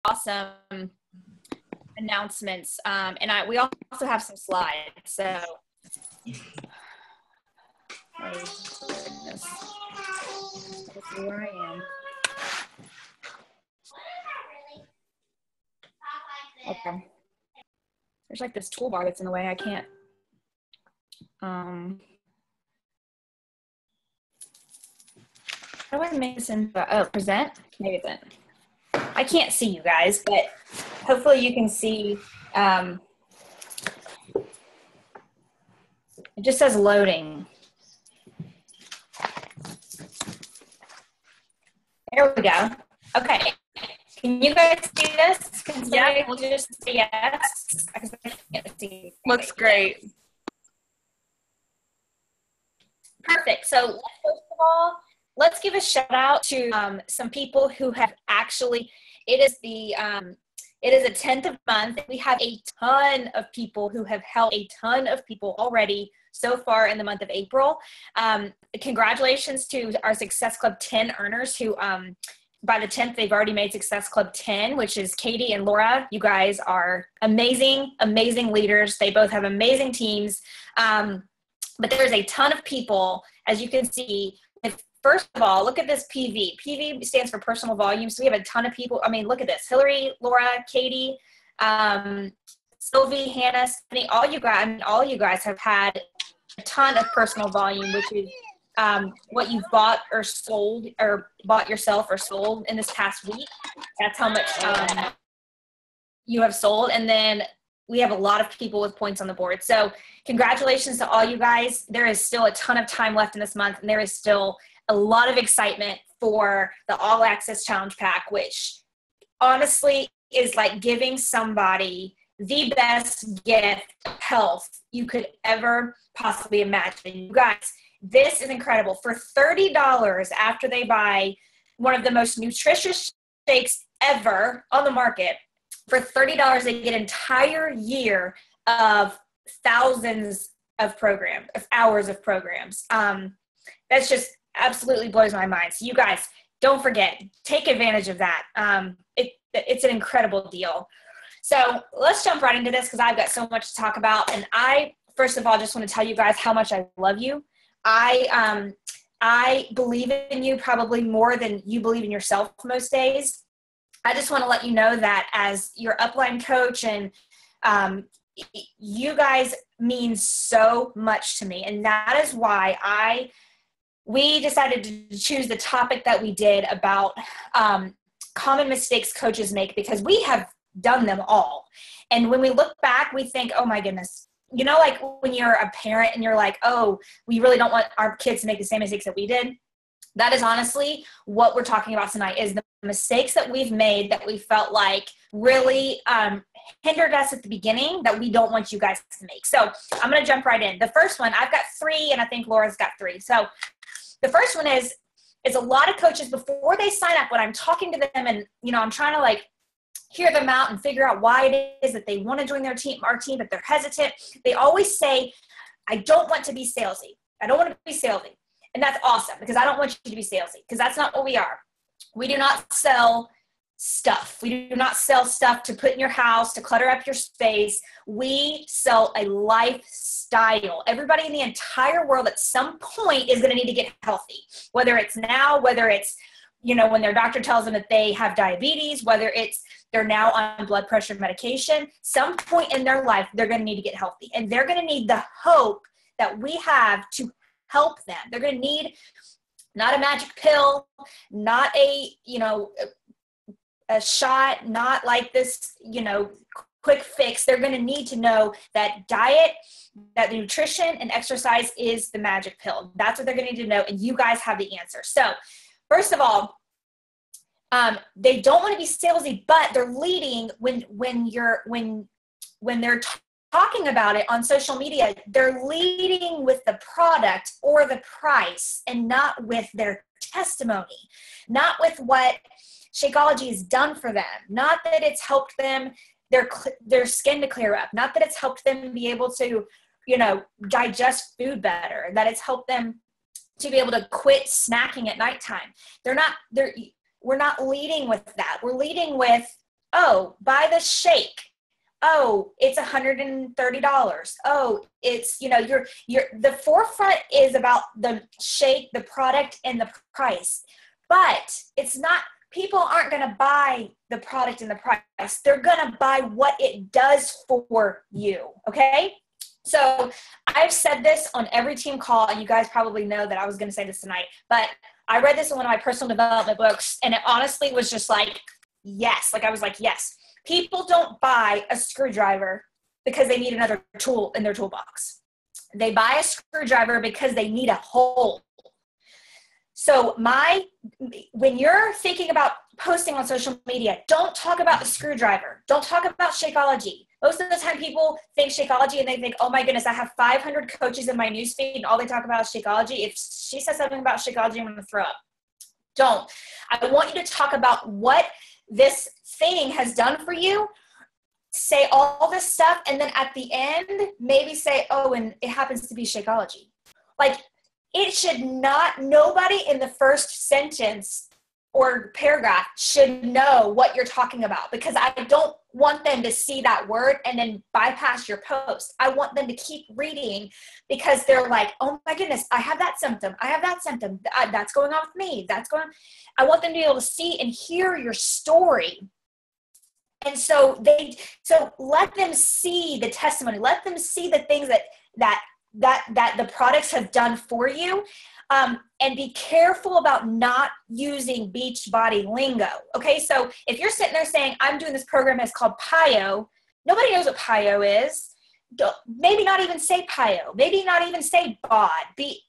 awesome announcements. And we also have some slides. So, oh goodness. Let's see where I am. Okay. There's like this toolbar that's in the way. I can't. How do I make this into, present? Maybe it's in. I can't see you guys, but hopefully you can see. It just says loading. There we go. Okay. Can you guys see this? Yeah. We'll just say yes. Because I can't see. Looks great. Perfect. So first of all, let's give a shout out to some people who have actually, it is the 10th of month. We have a ton of people who have helped a ton of people already so far in the month of April. Congratulations to our Success Club 10 earners who, by the 10th, they've already made Success Club 10, which is Katie and Laura. You guys are amazing, amazing leaders. They both have amazing teams. But there's a ton of people, as you can see. First of all, look at this PV. PV stands for personal volume. So we have a ton of people. I mean, look at this. Hillary, Laura, Katie, Sylvie, Hannah, Stephanie, all you guys have had a ton of personal volume, which is what you've bought or sold or bought yourself or sold in this past week. That's how much you have sold. And then we have a lot of people with points on the board. So congratulations to all you guys. There is still a ton of time left in this month, and there is still a lot of excitement for the All Access Challenge Pack, which honestly is like giving somebody the best gift of health you could ever possibly imagine. You guys, this is incredible. For $30 after they buy one of the most nutritious shakes ever on the market, for $30 they get an entire year of thousands of hours of programs. That's just absolutely blows my mind. So you guys, don't forget, take advantage of that. It's an incredible deal. So let's jump right into this because I've got so much to talk about. And I, first of all, just want to tell you guys how much I love you. I believe in you probably more than you believe in yourself most days. I just want to let you know that as your upline coach, and you guys mean so much to me. And that is why we decided to choose the topic that we did about common mistakes coaches make, because we have done them all. And when we look back, we think, oh my goodness, you know, like when you're a parent and you're like, oh, we really don't want our kids to make the same mistakes that we did. That is honestly what we're talking about tonight, is the mistakes that we've made that we felt like really hindered us at the beginning that we don't want you guys to make. So I'm going to jump right in. The first one, I've got 3, and I think Laura's got 3. So the first one is a lot of coaches, before they sign up, when I'm talking to them and, you know, I'm trying to like hear them out and figure out why it is that they want to join our team, but they're hesitant. They always say, I don't want to be salesy. I don't want to be salesy. And that's awesome, because I don't want you to be salesy, because that's not what we are. We do not sell stuff. We do not sell stuff to put in your house, to clutter up your space. We sell a lifestyle. Everybody in the entire world at some point is going to need to get healthy, whether it's now, whether it's, you know, when their doctor tells them that they have diabetes, whether it's they're now on blood pressure medication, some point in their life, they're going to need to get healthy. And they're going to need the hope that we have to help them. They're going to need not a magic pill, not a, you know, a shot, not like this, you know, quick fix. They're going to need to know that diet, that nutrition and exercise is the magic pill. That's what they're going to need to know. And you guys have the answer. So first of all, they don't want to be salesy, but they're leading when they're talking about it on social media, they're leading with the product or the price and not with their testimony, not with what Shakeology has done for them, not that it's helped them, their skin to clear up, not that it's helped them be able to, you know, digest food better, that it's helped them to be able to quit snacking at nighttime. We're not leading with that. We're leading with Oh, buy the shake. Oh, it's $130. Oh, it's, you know, the forefront is about the shake, the product, and the price. But it's not, people aren't going to buy the product and the price. They're going to buy what it does for you. Okay. So I've said this on every team call, and you guys probably know that I was going to say this tonight, but I read this in one of my personal development books, and it honestly was just like, yes. Like I was like, yes. People don't buy a screwdriver because they need another tool in their toolbox. They buy a screwdriver because they need a hole. So when you're thinking about posting on social media, don't talk about the screwdriver. Don't talk about Shakeology. Most of the time people think Shakeology and they think, oh my goodness, I have 500 coaches in my newsfeed and all they talk about is Shakeology. If she says something about Shakeology, I'm going to throw up. Don't. I want you to talk about what this thing has done for you. Say all this stuff, and then at the end, maybe say, oh, and it happens to be Shakeology. Like, it should not, nobody in the first sentence or paragraph should know what you're talking about, because I don't want them to see that word and then bypass your post. I want them to keep reading because they're like, oh my goodness, I have that symptom. I have that symptom. That's going on with me. I want them to be able to see and hear your story. And so let them see the testimony. Let them see the things that the products have done for you. And be careful about not using Beachbody lingo. Okay, so if you're sitting there saying, I'm doing this program that's called PiYo, nobody knows what PiYo is. Maybe not even say PiYo. Maybe not even say BOD,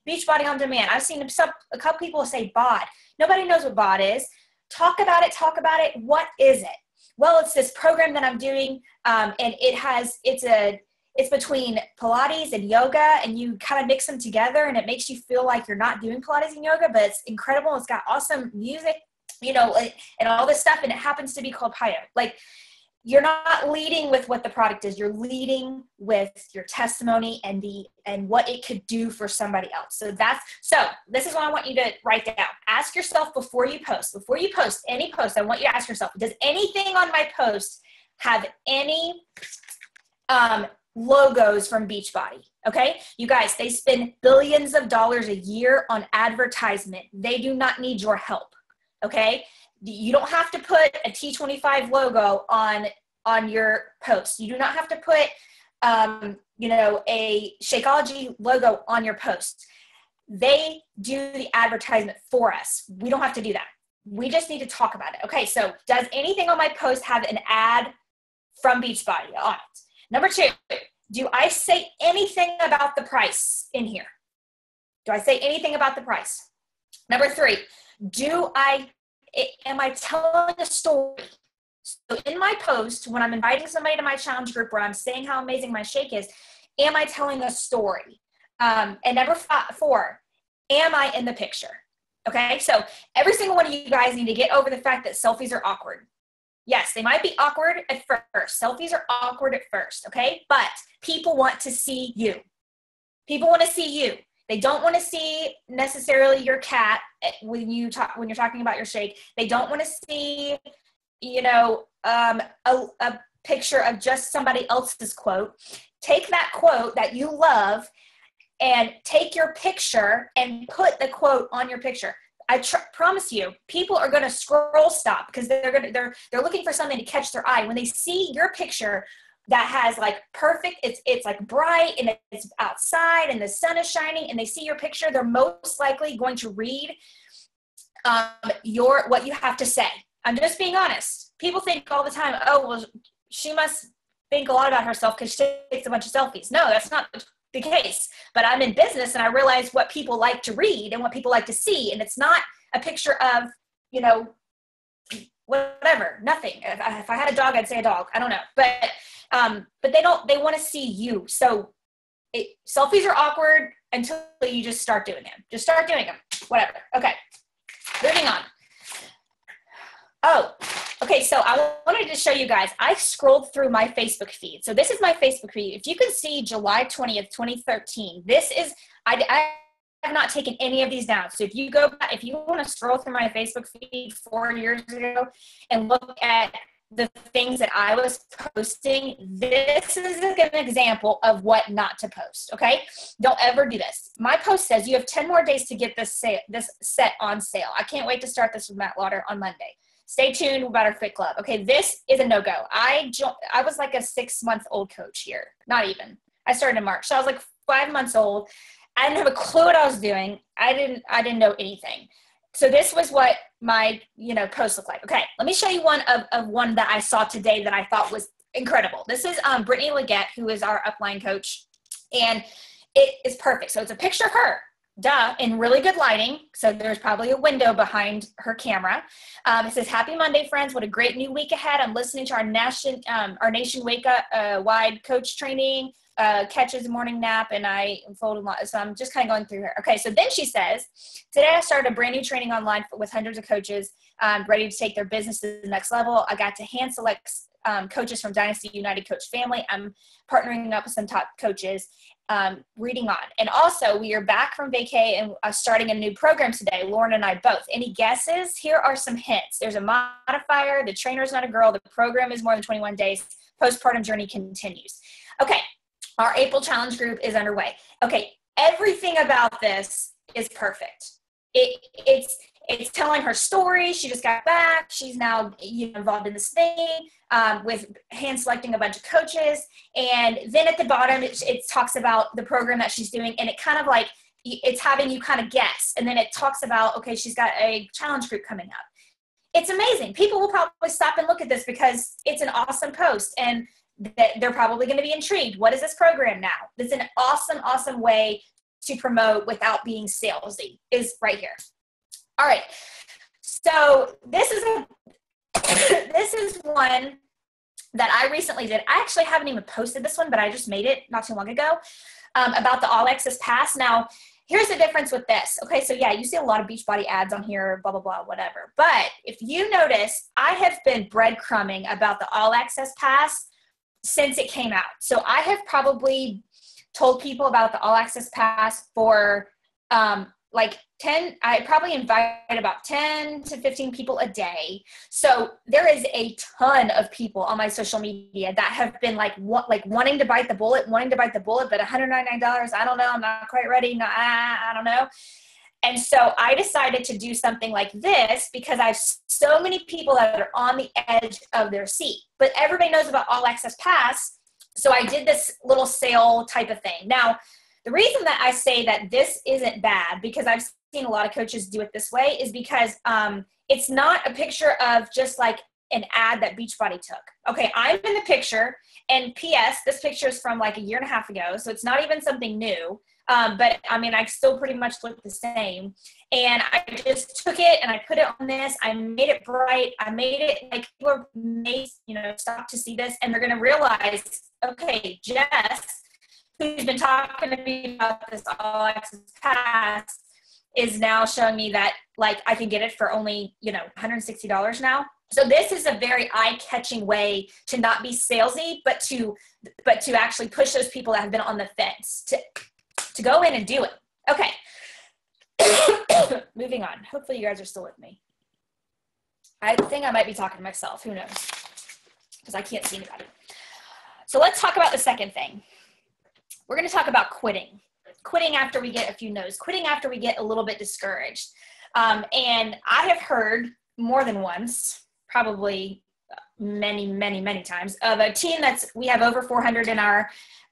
Beachbody On Demand. I've seen a couple people say BOD. Nobody knows what BOD is. Talk about it. What is it? Well, it's this program that I'm doing, and it's between Pilates and yoga, and you kind of mix them together, and it makes you feel like you're not doing Pilates and yoga, but it's incredible. It's got awesome music, you know, and all this stuff, and it happens to be called PiYo. Like, you're not leading with what the product is. You're leading with your testimony and what it could do for somebody else. So this is what I want you to write down. Ask yourself before you post any post, I want you to ask yourself, does anything on my post have any logos from Beachbody? Okay, you guys, they spend billions of dollars a year on advertisement. They do not need your help. Okay, you don't have to put a T25 logo on your post. You do not have to put a Shakeology logo on your post. They do the advertisement for us. We don't have to do that. We just need to talk about it. Okay, so does anything on my post have an ad from Beachbody on it? Number 2, do I say anything about the price in here? Do I say anything about the price? Number 3, am I telling a story? So in my post, when I'm inviting somebody to my challenge group where I'm saying how amazing my shake is, am I telling a story? And number 4, am I in the picture? Okay, so every single one of you guys need to get over the fact that selfies are awkward. Yes, they might be awkward at first. Selfies are awkward at first, okay? But people want to see you. People want to see you. They don't want to see necessarily your cat when you're talking about your shake. They don't want to see, a picture of just somebody else's quote. Take that quote that you love and take your picture and put the quote on your picture. I promise you, people are going to scroll stop because they're looking for something to catch their eye. When they see your picture that has like perfect, it's like bright and it's outside and the sun is shining, and they see your picture, they're most likely going to read what you have to say. I'm just being honest. People think all the time, oh, well, she must think a lot about herself because she takes a bunch of selfies. No, that's not the case. But I'm in business and I realize what people like to read and what people like to see. And it's not a picture of, whatever, nothing. If I had a dog, I'd say a dog. I don't know. But they want to see you. So selfies are awkward until you just start doing them. Just start doing them. Whatever. Okay. Moving on. Oh, okay. So I wanted to show you guys, I scrolled through my Facebook feed. So this is my Facebook feed. If you can see July 20th, 2013, this is, I have not taken any of these down. So if you want to scroll through my Facebook feed 4 years ago and look at the things that I was posting, this is an example of what not to post, okay? Don't ever do this. My post says you have 10 more days to get this set on sale. I can't wait to start this with Matt Lauder on Monday. Stay tuned about our Fit Club. Okay, this is a no-go. I was like a 6-month-old coach here. Not even. I started in March. So I was like 5 months old. I didn't have a clue what I was doing. I didn't know anything. So this was what my, post looked like. Okay, let me show you one of one that I saw today that I thought was incredible. This is Brittany Leggett, who is our upline coach, and it is perfect. So it's a picture of her, in really good lighting. So there's probably a window behind her camera. It says, "Happy Monday, friends. What a great new week ahead. I'm listening to our Nation Wake Up wide coach training. Catches a morning nap, and I fold a lot." So I'm just kind of going through her. Okay, so then she says, "Today I started a brand new training online with hundreds of coaches ready to take their business to the next level. I got to hand select coaches from Dynasty United Coach Family. I'm partnering up with some top coaches, reading on. And also, we are back from vacay and starting a new program today, Lauren and I both. Any guesses? Here are some hints. There's a modifier. The trainer is not a girl. The program is more than 21 days. Postpartum journey continues." Okay. Our April challenge group is underway. Okay, everything about this is perfect. It's telling her story. She just got back. She's now involved in this thing with hand selecting a bunch of coaches. And then at the bottom, it talks about the program that she's doing, and it kind of like it's having you kind of guess. And then it talks about, okay, she's got a challenge group coming up. It's amazing. People will probably stop and look at this because it's an awesome post, and that they're probably going to be intrigued. What is this program now? It's an awesome, awesome way to promote without being salesy, is right here. All right. So this is one that I recently did. I actually haven't even posted this one, but I just made it not too long ago about the All Access Pass. Now, here's the difference with this. Okay, so yeah, you see a lot of Beachbody ads on here, blah, blah, blah, whatever. But if you notice, I have been breadcrumbing about the All Access Pass since it came out. So I have probably told people about the All Access Pass for I probably invite about 10 to 15 people a day. So there is a ton of people on my social media that have been wanting to bite the bullet, but $199, I don't know, I'm not quite ready. No, I don't know. And so I decided to do something like this because I have so many people that are on the edge of their seat. But everybody knows about All Access Pass, so I did this little sale type of thing. Now, the reason that I say that this isn't bad, because I've seen a lot of coaches do it this way, is because it's not a picture of just like an ad that Beachbody took. Okay, I'm in the picture, and P.S., this picture is from like a year and a half ago, so it's not even something new. But I mean, I still pretty much look the same. And I just took it and I put it on this. I made it bright. I made it like people may, stop to see this, and they're going to realize, okay, Jess, who's been talking to me about this All Access Pass, is now showing me that like I can get it for only, $160 now. So this is a very eye-catching way to not be salesy, but to actually push those people that have been on the fence to go in and do it. Okay. Moving on. Hopefully you guys are still with me. I think I might be talking to myself. Who knows? Because I can't see anybody. So let's talk about the second thing. We're going to talk about quitting. Quitting after we get a few no's. Quitting after we get a little bit discouraged. And I have heard more than once, probably many, many, many times, of a team we have over 400 in our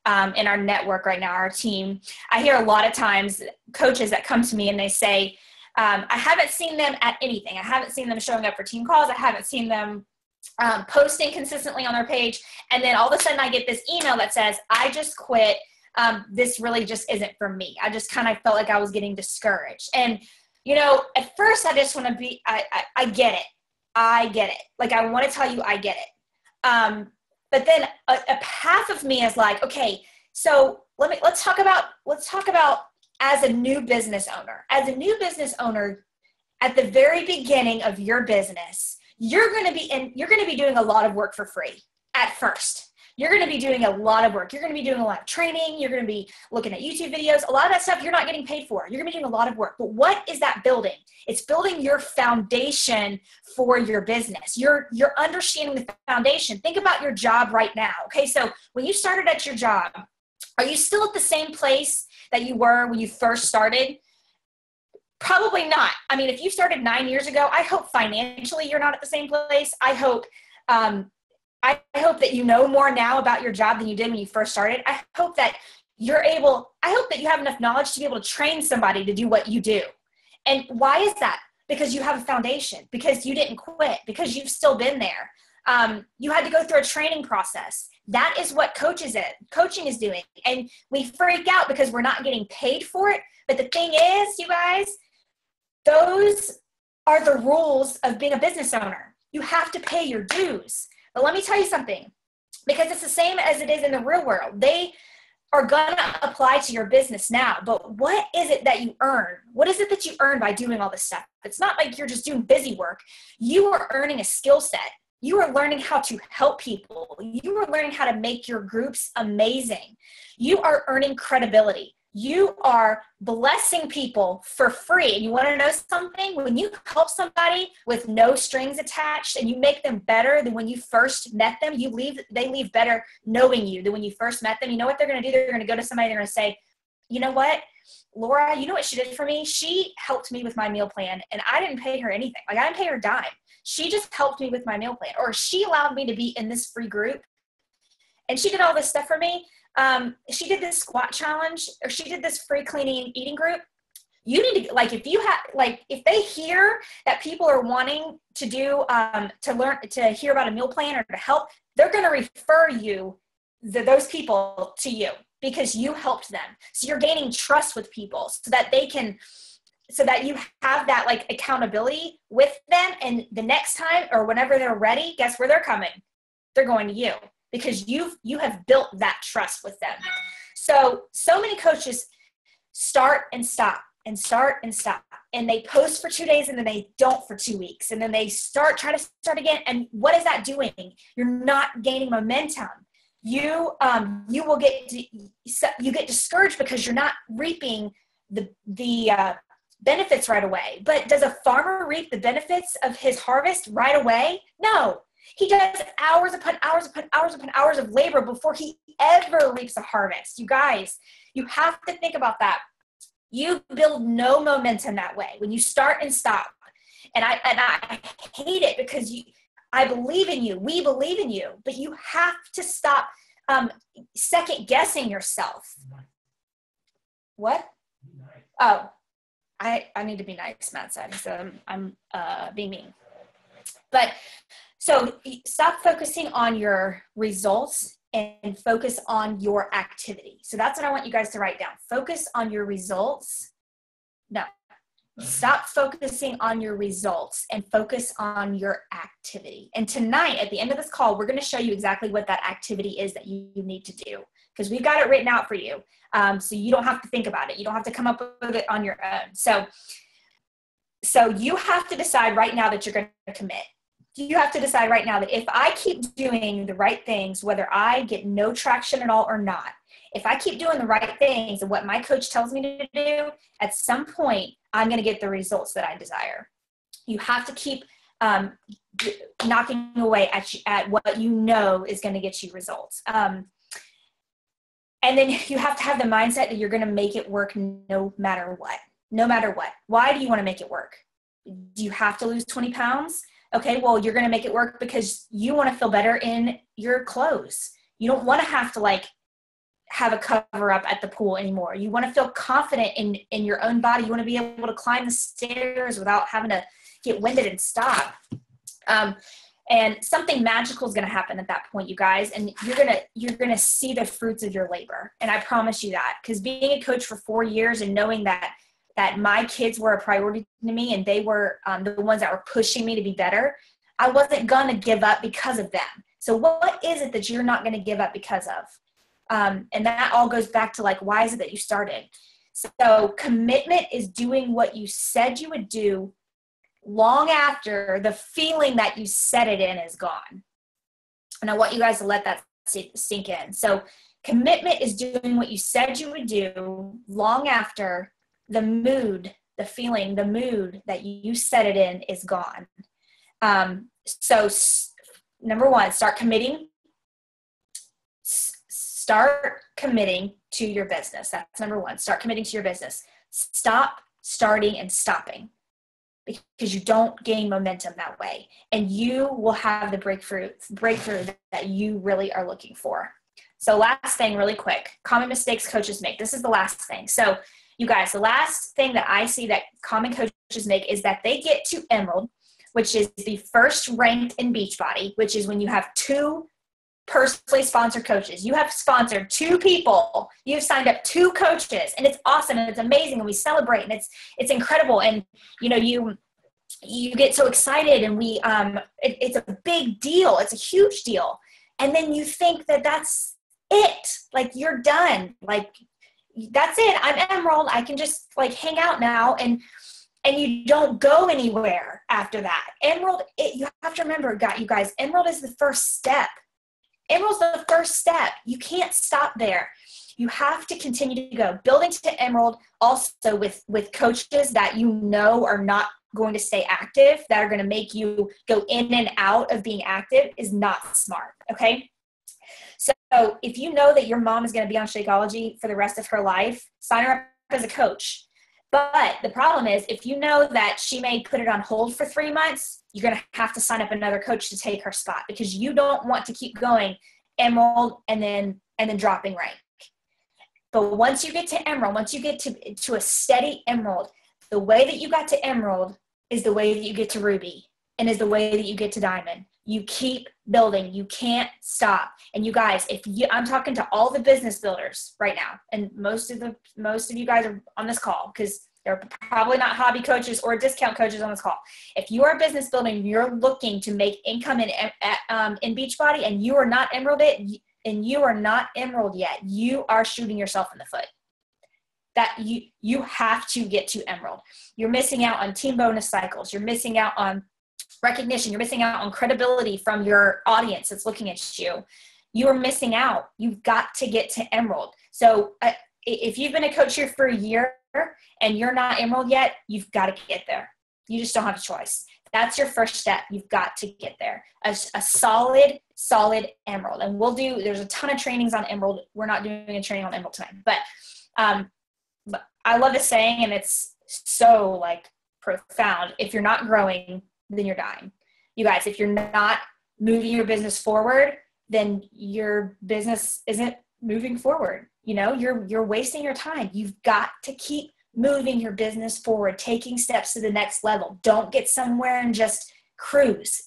network right now, our team. I hear a lot of times coaches that come to me and they say, I haven't seen them at anything. I haven't seen them showing up for team calls. I haven't seen them posting consistently on their page. And then all of a sudden I get this email that says, I just quit. This really just isn't for me. I just kind of felt like I was getting discouraged. And, at first I just want to be, I get it. I get it. Like, I want to tell you, I get it. But then a half of me is like, okay, so let's talk about as a new business owner. As a new business owner, at the very beginning of your business, you're going to be doing a lot of work for free at first. You're going to be doing a lot of work. You're going to be doing a lot of training. You're going to be looking at YouTube videos. A lot of that stuff you're not getting paid for. You're going to be doing a lot of work. But what is that building? It's building your foundation for your business. You're understanding the foundation. Think about your job right now. Okay, so when you started at your job, are you still at the same place that you were when you first started? Probably not. I mean, if you started 9 years ago, I hope financially you're not at the same place. I hope that you know more now about your job than you did when you first started. I hope that you have enough knowledge to be able to train somebody to do what you do. And why is that? Because you have a foundation, because you didn't quit, because you've still been there. You had to go through a training process. That is what coaching is doing. And we freak out because we're not getting paid for it. But the thing is, you guys, those are the rules of being a business owner. You have to pay your dues. But let me tell you something, because it's the same as it is in the real world. They are going to apply to your business now. But what is it that you earn? What is it that you earn by doing all this stuff? It's not like you're just doing busy work. You are earning a skill set. You are learning how to help people. You are learning how to make your groups amazing. You are earning credibility. You are blessing people for free. And you want to know something? When you help somebody with no strings attached and you make them better than when you first met them, they leave better knowing you than when you first met them. You know what they're going to do? They're going to go to somebody, they're going to say, you know what, Laura, you know what she did for me? She helped me with my meal plan and I didn't pay her anything. Like I didn't pay her a dime. She just helped me with my meal plan, or she allowed me to be in this free group and she did all this stuff for me. She did this squat challenge, or she did this free cleaning and eating group. You need to, if they hear that people are wanting to do, to hear about a meal plan or to help, they're going to refer those people to you because you helped them. So you're gaining trust with people so that you have that like accountability with them. And the next time or whenever they're ready, guess where they're coming? They're going to you. Because you have built that trust with them. So many coaches start and stop and start and stop. And they post for 2 days and then they don't for 2 weeks. And then they try to start again. And what is that doing? You're not gaining momentum. You get discouraged because you're not reaping the benefits right away. But does a farmer reap the benefits of his harvest right away? No. He does hours upon hours upon hours upon hours of labor before he ever reaps a harvest. You guys, you have to think about that. You build no momentum that way when you start and stop. And I hate it because I believe in you. We believe in you, but you have to stop second guessing yourself. What? Oh, I need to be nice, Matt said. So I'm being mean. But so stop focusing on your results and focus on your activity. So that's what I want you guys to write down. Focus on your results. No, stop focusing on your results and focus on your activity. And tonight, at the end of this call, we're going to show you exactly what that activity is that you need to do, because we've got it written out for you. So you don't have to think about it. You don't have to come up with it on your own. So you have to decide right now that you're going to commit. You have to decide right now that if I keep doing the right things, whether I get no traction at all or not, if I keep doing the right things and what my coach tells me to do, at some point, I'm going to get the results that I desire. You have to keep knocking away at what you know is going to get you results. And then you have to have the mindset that you're going to make it work no matter what. No matter what. Why do you want to make it work? Do you have to lose 20 pounds? Okay, well, you're going to make it work because you want to feel better in your clothes. You don't want to have to have a cover up at the pool anymore. You want to feel confident in your own body. You want to be able to climb the stairs without having to get winded and stop. And something magical is going to happen at that point, you guys. And you're going to see the fruits of your labor. And I promise you that, because being a coach for 4 years and knowing that my kids were a priority to me and they were the ones that were pushing me to be better, I wasn't going to give up because of them. So what is it that you're not going to give up because of? And that all goes back to why is it that you started? So commitment is doing what you said you would do long after the feeling that you set it in is gone. And I want you guys to let that sink in. So commitment is doing what you said you would do long after the mood, the feeling, the mood that you set it in is gone. So number one, start committing. Start committing to your business. That's number one. Start committing to your business. Stop starting and stopping, because you don't gain momentum that way, and you will have the breakthrough that you really are looking for. So last thing, really quick, common mistakes coaches make. This is the last thing. So you guys, the last thing that I see that common coaches make is that they get to Emerald, which is the first ranked in Beachbody, which is when you have 2 personally sponsored coaches. You have sponsored 2 people. You've signed up 2 coaches, and it's awesome and it's amazing, and we celebrate, and it's incredible. And you get so excited, and it's a big deal. It's a huge deal. And then you think that that's it. Like, you're done. Like, that's it. I'm Emerald. I can just like hang out now. And you don't go anywhere after that. Emerald, you have to remember, you guys, Emerald is the first step. Emerald's the first step. You can't stop there. You have to continue to go. Building to Emerald also with coaches that you know are not going to stay active, that are going to make you go in and out of being active, is not smart, okay? So if you know that your mom is going to be on Shakeology for the rest of her life, sign her up as a coach. But the problem is, if you know that she may put it on hold for 3 months, you're going to have to sign up another coach to take her spot, because you don't want to keep going Emerald and then dropping rank. But once you get to Emerald, once you get to a steady Emerald, the way that you got to Emerald is the way that you get to Ruby, and is the way that you get to Diamond. You keep building. You can't stop. And you guys, I'm talking to all the business builders right now, and most of you guys are on this call, because they're probably not hobby coaches or discount coaches on this call. If you are a business builder and you're looking to make income in Beachbody, and you are not Emerald yet, you are shooting yourself in the foot. That you have to get to Emerald. You're missing out on team bonus cycles. You're missing out on recognition. You're missing out on credibility from your audience that's looking at you. You are missing out. You've got to get to Emerald. So if you've been a coach here for a year and you're not Emerald yet, you've got to get there. You just don't have a choice. That's your first step. You've got to get there. A solid Emerald. And there's a ton of trainings on Emerald. We're not doing a training on Emerald tonight, but I love this saying, and it's so like profound. If you're not growing, then you're dying. You guys, if you're not moving your business forward, then your business isn't moving forward. You're wasting your time. You've got to keep moving your business forward, taking steps to the next level. Don't get somewhere and just cruise.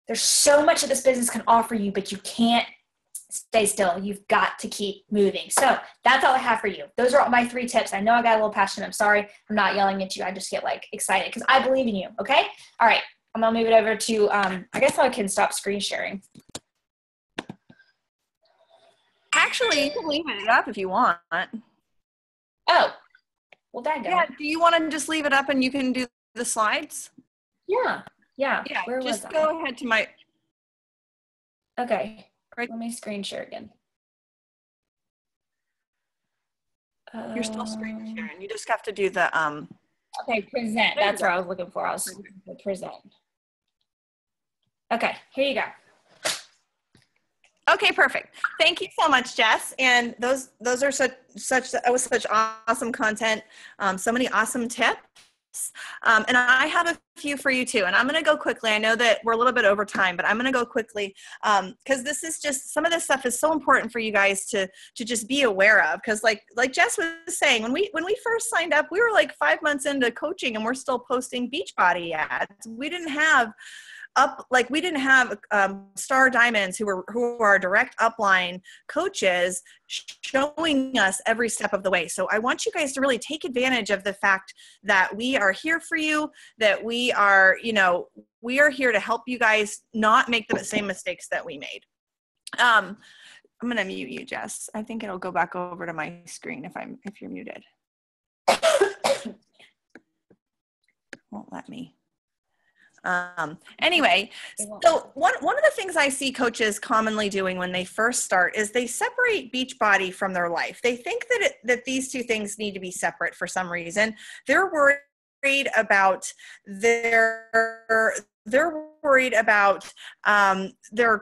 There's so much that this business can offer you, but you can't stay still. You've got to keep moving. So that's all I have for you. Those are all my 3 tips. I know I got a little passionate. I'm sorry. I'm not yelling at you. I just get like excited because I believe in you. Okay. All right. I'm going to move it over to, I guess I can stop screen sharing. Actually, you can leave it up if you want. Oh, well, yeah. Do you want to just leave it up and you can do the slides? Yeah. Where just go ahead to my. Okay. Right. Let me screen share again. You're still screen sharing. You just have to do the Okay, present. That's what I was looking for. I was looking for present. Okay, here you go. Okay, perfect. Thank you so much, Jess. And those are such awesome content. So many awesome tips. And I have a few for you too. And I'm going to go quickly. I know that we're a little bit over time, but I'm going to go quickly because this is just, some of this stuff is so important for you guys to just be aware of. Because like Jess was saying, when we first signed up, we were like 5 months into coaching and we're still posting Beachbody ads. We didn't have Star Diamonds who are our direct upline coaches showing us every step of the way. So I want you guys to really take advantage of the fact that we are here for you, that we are here to help you guys not make the same mistakes that we made. I'm going to mute you, Jess. I think it'll go back over to my screen if you're muted. Won't let me. Anyway, so one of the things I see coaches commonly doing when they first start is they separate Beachbody from their life. They think that these two things need to be separate for some reason. They're worried about they're worried about their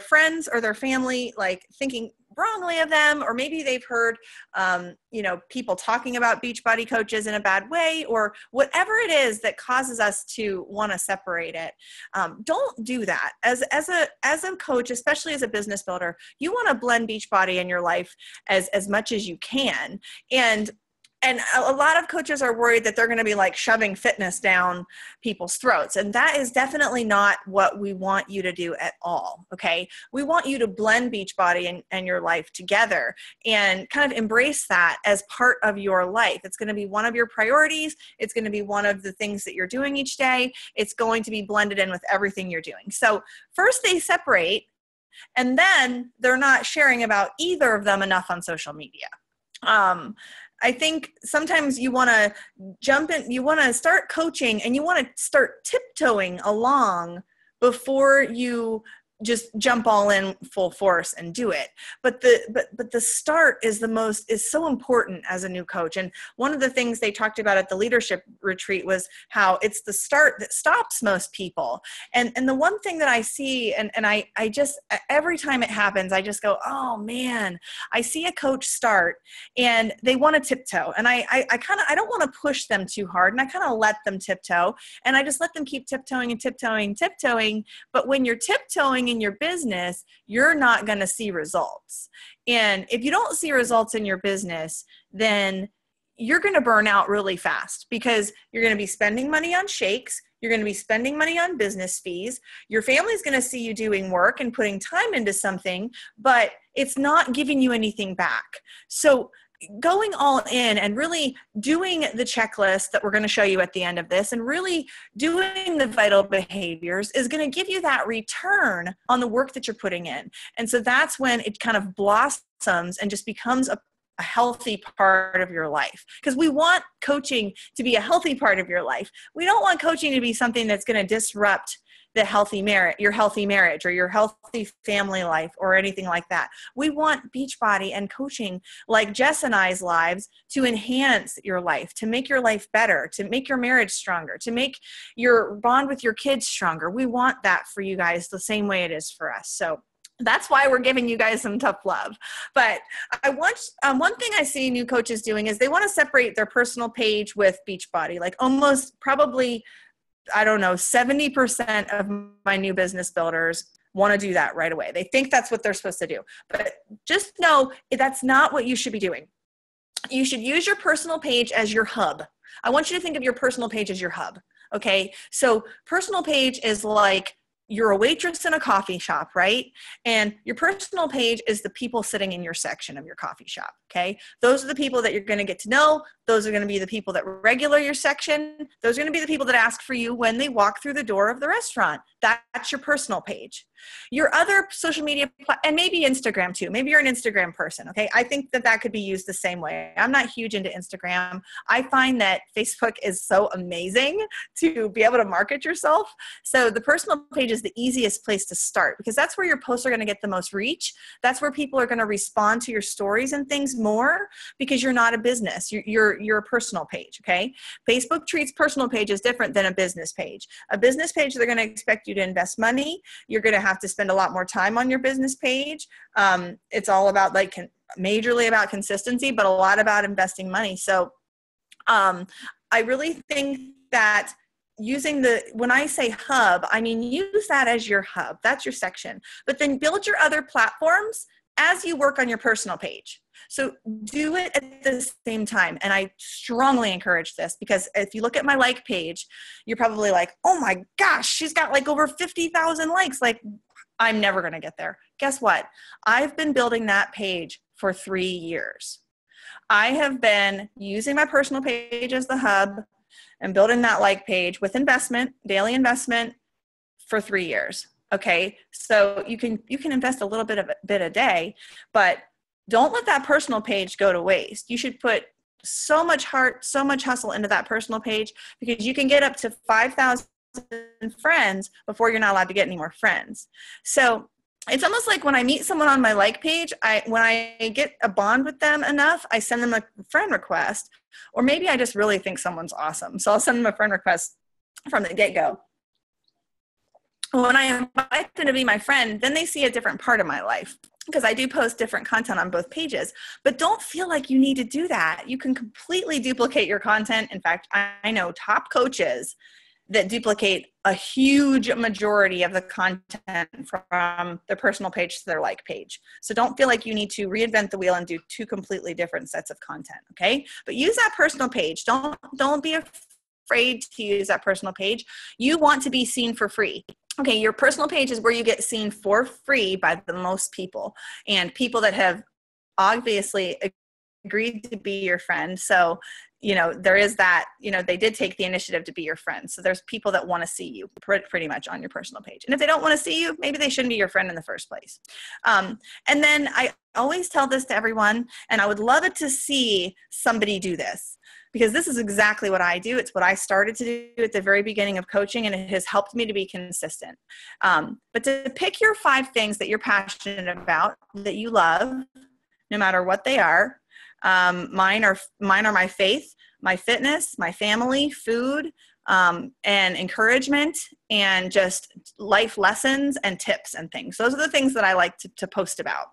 friends or their family like thinking wrongly of them, or maybe they've heard people talking about Beachbody coaches in a bad way, or whatever it is that causes us to want to separate it. Don't do that. As a coach, especially as a business builder, you want to blend Beachbody in your life as much as you can. And a lot of coaches are worried that they're going to be like shoving fitness down people's throats. And that is definitely not what we want you to do at all. Okay. We want you to blend Beachbody and your life together and kind of embrace that as part of your life. It's going to be one of your priorities. It's going to be one of the things that you're doing each day. It's going to be blended in with everything you're doing. So first they separate, and then they're not sharing about either of them enough on social media. I think sometimes you want to jump in, you want to start coaching and you want to start tiptoeing along before you just jump all in full force and do it. But the start is so important as a new coach. And one of the things they talked about at the leadership retreat was how it's the start that stops most people. And the one thing that I see, and I just, every time it happens, I just go, oh man, I see a coach start and they want to tiptoe. And I don't want to push them too hard. And I kind of let them tiptoe, and I just let them keep tiptoeing and tiptoeing. But when you're tiptoeing in your business, you're not going to see results. And if you don't see results in your business, then you're going to burn out really fast, because you're going to be spending money on shakes. You're going to be spending money on business fees. Your family's going to see you doing work and putting time into something, but it's not giving you anything back. So going all in and really doing the checklist that we're going to show you at the end of this and really doing the vital behaviors is going to give you that return on the work that you're putting in. And so that's when it kind of blossoms and just becomes a healthy part of your life, because we want coaching to be a healthy part of your life. We don't want coaching to be something that's going to disrupt your healthy marriage or your healthy family life or anything like that. We want Beachbody and coaching like Jess and I's lives to enhance your life, to make your life better, to make your marriage stronger, to make your bond with your kids stronger. We want that for you guys the same way it is for us. So that's why we're giving you guys some tough love. But I want one thing I see new coaches doing is they want to separate their personal page with Beachbody. Like almost probably, I don't know, 70% of my new business builders want to do that right away. They think that's what they're supposed to do. But just know that's not what you should be doing. You should use your personal page as your hub. I want you to think of your personal page as your hub. Okay. So personal page is like you're a waitress in a coffee shop, right? And your personal page is the people sitting in your section of your coffee shop, okay? Those are the people that you're going to get to know. Those are going to be the people that regular your section. Those are going to be the people that ask for you when they walk through the door of the restaurant. That's your personal page. Your other social media, and maybe Instagram too. Maybe you're an Instagram person, okay? I think that could be used the same way. I'm not huge into Instagram. I find that Facebook is so amazing to be able to market yourself. So the personal page is the easiest place to start, because that's where your posts are going to get the most reach. That's where people are going to respond to your stories and things more, because you're not a business. You're a personal page, okay? Facebook treats personal pages different than a business page. A business page, they're going to expect you to invest money. You're going to have to spend a lot more time on your business page. It's all about majorly about consistency, but a lot about investing money. So I really think that when I say hub, I mean, use that as your hub. That's your section. But then build your other platforms as you work on your personal page. So do it at the same time. And I strongly encourage this, because if you look at my like page, you're probably like, oh my gosh, she's got like over 50,000 likes. Like, I'm never going to get there. Guess what? I've been building that page for 3 years. I have been using my personal page as the hub and building that like page with investment, daily investment, for 3 years. Okay. So you can invest a little bit a day, but don't let that personal page go to waste. You should put so much heart, so much hustle into that personal page, because you can get up to 5,000 friends before you're not allowed to get any more friends. So it's almost like when I meet someone on my like page, when I get a bond with them enough, I send them a friend request, or maybe I just really think someone's awesome. So I'll send them a friend request from the get-go. When I invite them to be my friend, then they see a different part of my life, because I do post different content on both pages. But don't feel like you need to do that. You can completely duplicate your content. In fact, I know top coaches that duplicate a huge majority of the content from their personal page to their like page. So don't feel like you need to reinvent the wheel and do two completely different sets of content, okay? But use that personal page. Don't be afraid to use that personal page. You want to be seen for free. Okay, your personal page is where you get seen for free by the most people, and people that have obviously agreed to be your friend. So, there is that, they did take the initiative to be your friend. So there's people that want to see you pretty much on your personal page. And if they don't want to see you, maybe they shouldn't be your friend in the first place. And then I always tell this to everyone, and I would love it to see somebody do this, because this is exactly what I do. It's what I started to do at the very beginning of coaching, and it has helped me to be consistent. But to pick your 5 things that you're passionate about, that you love, no matter what they are. Mine are my faith, my fitness, my family, food, and encouragement, and just life lessons and tips and things. Those are the things that I like to post about.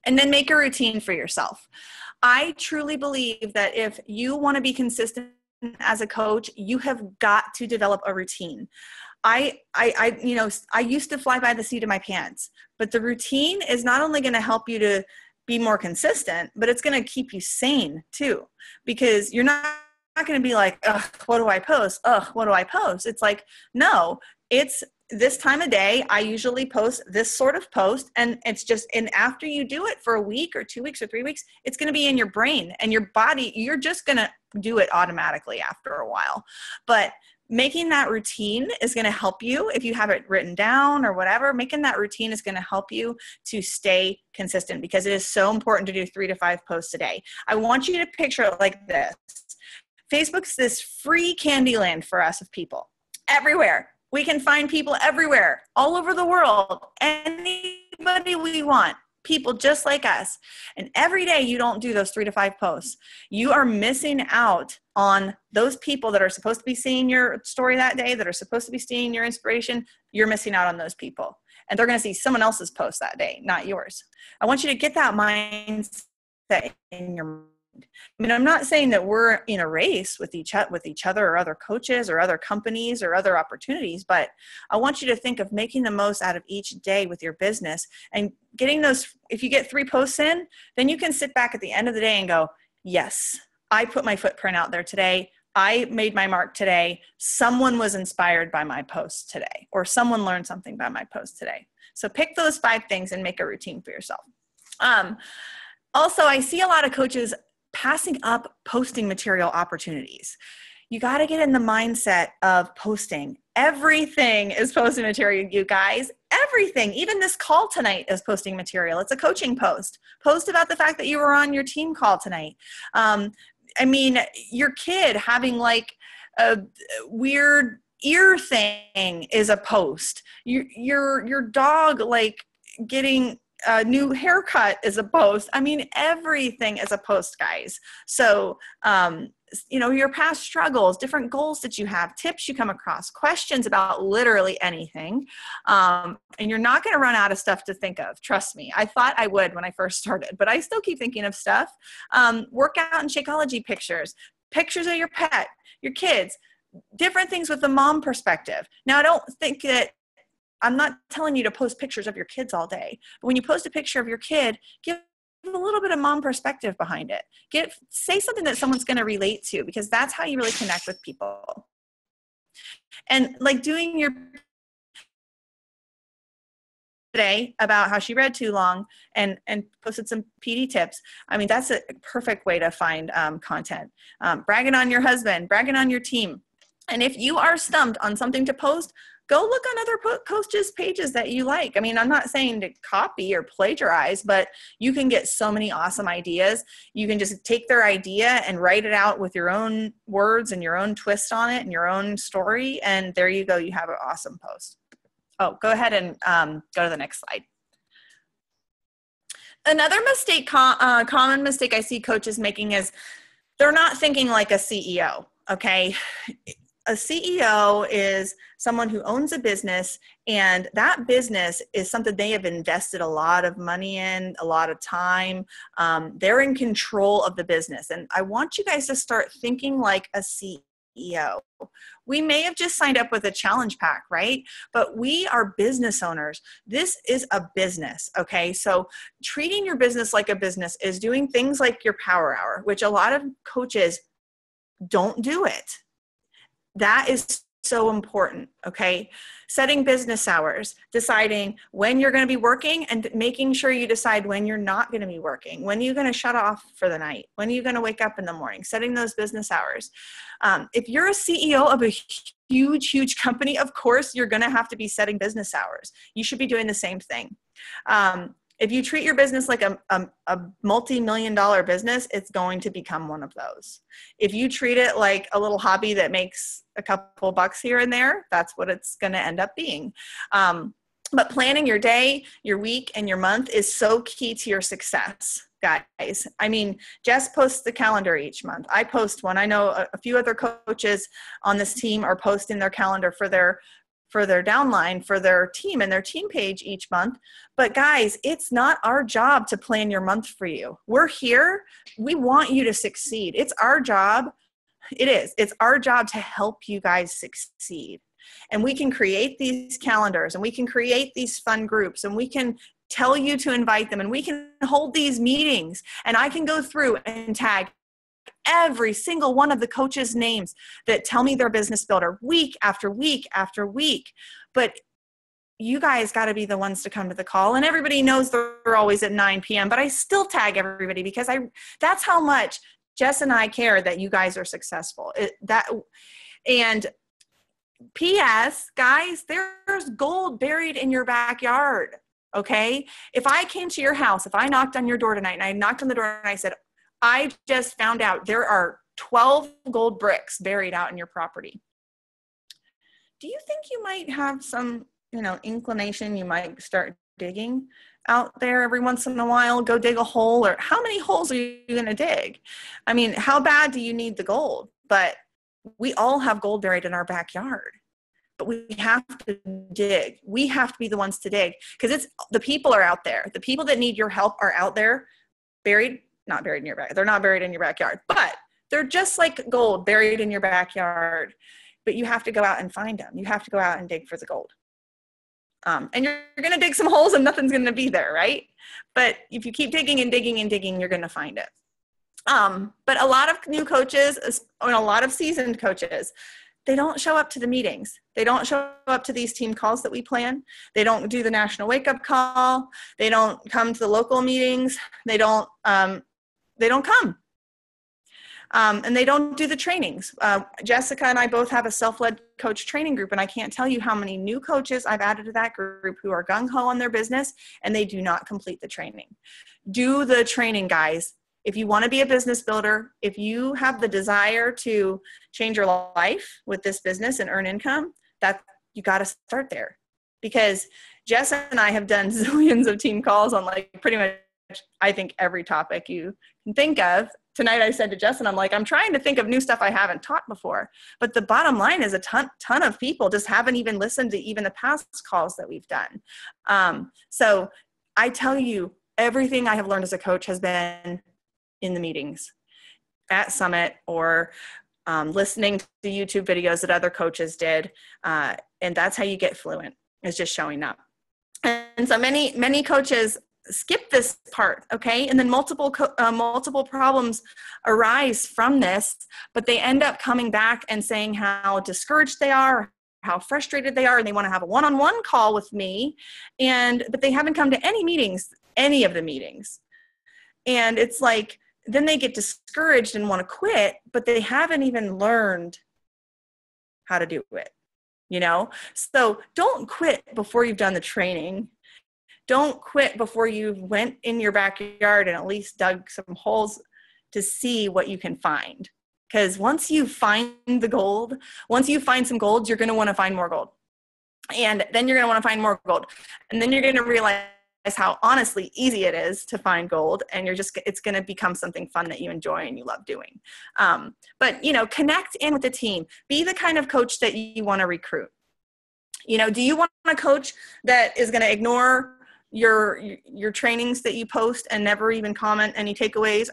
And then make a routine for yourself. I truly believe that if you want to be consistent as a coach, you have got to develop a routine. I used to fly by the seat of my pants, but the routine is not only going to help you to be more consistent, but it's going to keep you sane too, because you're not going to be like, ugh, what do I post? Ugh, what do I post? It's like, no, it's this time of day. I usually post this sort of post, and it's just, and after you do it for a week or 2 weeks or 3 weeks, it's going to be in your brain and your body. You're just going to do it automatically after a while. But making that routine is going to help you. If you have it written down or whatever, making that routine is going to help you to stay consistent, because it is so important to do 3 to 5 posts a day. I want you to picture it like this. Facebook's this free candy land for us of people everywhere. We can find people everywhere, all over the world, anybody we want. People just like us. And every day you don't do those 3 to 5 posts, you are missing out on those people that are supposed to be seeing your story that day, that are supposed to be seeing your inspiration. You're missing out on those people. And they're going to see someone else's post that day, not yours. I want you to get that mindset in your mind. I mean, I'm not saying that we're in a race with each other or other coaches or other companies or other opportunities, but I want you to think of making the most out of each day with your business, and getting those. If you get 3 posts in, then you can sit back at the end of the day and go, yes, I put my footprint out there today. I made my mark today. Someone was inspired by my post today, or someone learned something by my post today. So pick those 5 things and make a routine for yourself. Also, I see a lot of coaches passing up posting material opportunities. You got to get in the mindset of posting. Everything is posting material, you guys. Everything. Even this call tonight is posting material. It's a coaching post. Post about the fact that you were on your team call tonight. I mean, your kid having like a weird ear thing is a post. Your dog like getting a new haircut is a post. I mean, everything is a post, guys. So, your past struggles, different goals that you have, tips you come across, questions about literally anything. And you're not going to run out of stuff to think of. Trust me. I thought I would when I first started, but I still keep thinking of stuff. Workout and Shakeology pictures of your pet, your kids, different things with the mom perspective. Now, I don't think that I'm not telling you to post pictures of your kids all day, but when you post a picture of your kid, give a little bit of mom perspective behind it. Say something that someone's going to relate to, because that's how you really connect with people. And like doing your today about how she read too long and posted some PD tips. I mean, that's a perfect way to find content. Bragging on your husband, bragging on your team. And if you are stumped on something to post, go look on other coaches' pages that you like. I mean, I'm not saying to copy or plagiarize, but you can get so many awesome ideas. You can just take their idea and write it out with your own words and your own twist on it and your own story. And there you go. You have an awesome post. Oh, go ahead and go to the next slide. Another mistake, common mistake I see coaches making is they're not thinking like a CEO, okay? A CEO is someone who owns a business, and that business is something they have invested a lot of money in, a lot of time. They're in control of the business. And I want you guys to start thinking like a CEO. We may have just signed up with a challenge pack, right? But we are business owners. This is a business, okay? So treating your business like a business is doing things like your power hour, which a lot of coaches don't do it. That is so important, okay? Setting business hours, deciding when you're going to be working, and making sure you decide when you're not going to be working. When are you going to shut off for the night? When are you going to wake up in the morning? Setting those business hours. If you're a CEO of a huge company, of course, you're going to have to be setting business hours. You should be doing the same thing. If you treat your business like a multi-million-dollar business, it's going to become one of those. If you treat it like a little hobby that makes a couple bucks here and there, that's what it's going to end up being. But planning your day, your week, and your month is so key to your success, guys. I mean, Jess posts the calendar each month. I post one. I know a few other coaches on this team are posting their calendar for their downline, for their team and their team page each month. But guys, it's not our job to plan your month for you. We're here. We want you to succeed. It's our job. It is. It's our job to help you guys succeed. And we can create these calendars, and we can create these fun groups, and we can tell you to invite them, and we can hold these meetings, and I can go through and tag every single one of the coaches' names that tell me they're business builder week after week after week. But you guys got to be the ones to come to the call. And everybody knows they're always at 9 p.m., but I still tag everybody because that's how much Jess and I care that you guys are successful. And P.S., guys, there's gold buried in your backyard, okay? If I came to your house, if I knocked on your door tonight and I knocked on the door and I said, I just found out there are 12 gold bricks buried out in your property. Do you think you might have some, inclination? You might start digging out there every once in a while, go dig a hole, or how many holes are you going to dig? I mean, how bad do you need the gold? But we all have gold buried in our backyard, but we have to dig. We have to be the ones to dig, because the people are out there. The people that need your help are out there, not buried in your backyard. They're not buried in your backyard, but they're just like gold buried in your backyard. But you have to go out and find them. You have to go out and dig for the gold. And you're going to dig some holes and nothing's going to be there, right? But if you keep digging and digging and digging, you're going to find it. But a lot of new coaches, and a lot of seasoned coaches, they don't show up to the meetings. They don't show up to these team calls that we plan. They don't do the national wake-up call. They don't come to the local meetings. They don't come. And they don't do the trainings. Jessica and I both have a self-led coach training group, and I can't tell you how many new coaches I've added to that group who are gung-ho on their business, and they do not complete the training. Do the training, guys. If you want to be a business builder, if you have the desire to change your life with this business and earn income, you got to start there. Because Jess and I have done zillions of team calls on pretty much, I think, every topic you can think of. Tonight I said to Jess, and I'm trying to think of new stuff I haven't taught before. But the bottom line is a ton of people just haven't even listened to even the past calls that we've done. So I tell you, everything I have learned as a coach has been in the meetings at Summit, or listening to YouTube videos that other coaches did. And that's how you get fluent, is just showing up. And so many coaches skip this part, okay? And then multiple problems arise from this, but they end up coming back and saying how discouraged they are, how frustrated they are, and they want to have a one-on-one call with me, but they haven't come to any of the meetings. And it's then they get discouraged and want to quit, but they haven't even learned how to do it. you know? So don't quit before you've done the training. Don't quit before you went in your backyard and at least dug some holes to see what you can find. Because once you find the gold, once you find some gold, you're going to want to find more gold. And then you're going to want to find more gold. And then you're going to realize how honestly easy it is to find gold. And it's going to become something fun that you enjoy and you love doing. But, you know, connect in with the team. Be the kind of coach that you want to recruit. You know, do you want a coach that is going to ignore your trainings that you post and never even comment any takeaways?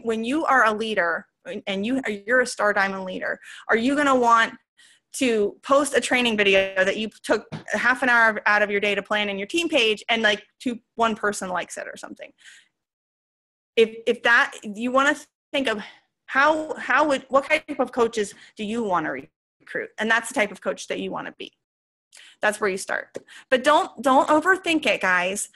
When you are a leader and you're a Star Diamond leader, are you going to want to post a training video that you took half an hour out of your day to plan in your team page and like one person likes it or something? If that, you want to think of what type of coaches do you want to recruit? And that's the type of coach that you want to be. That's where you start. But don't overthink it, guys.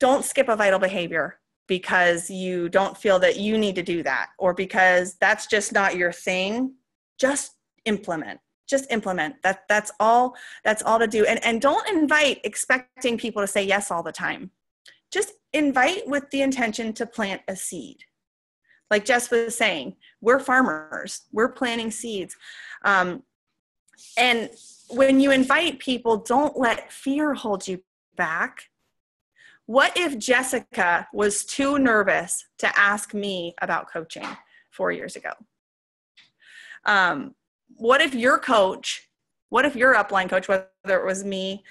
Don't skip a vital behavior because you don't feel that you need to do that, or because that's just not your thing. Just implement. That's all to do. And don't invite expecting people to say yes all the time. Just invite with the intention to plant a seed. Like Jess was saying, we're farmers. We're planting seeds. And when you invite people, don't let fear hold you back. What if Jessica was too nervous to ask me about coaching 4 years ago? What if your upline coach, whether it was me,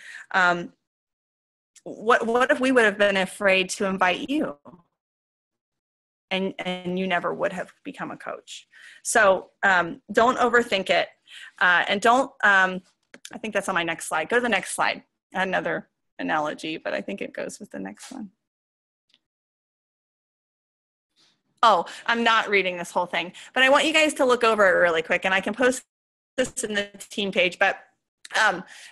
what if we would have been afraid to invite you? And you never would have become a coach. So don't overthink it. And don't, I think that's on my next slide. Go to the next slide. I had another analogy, but I think it goes with the next one. Oh, I'm not reading this whole thing, but I want you guys to look over it really quick, and I can post this in the team page, but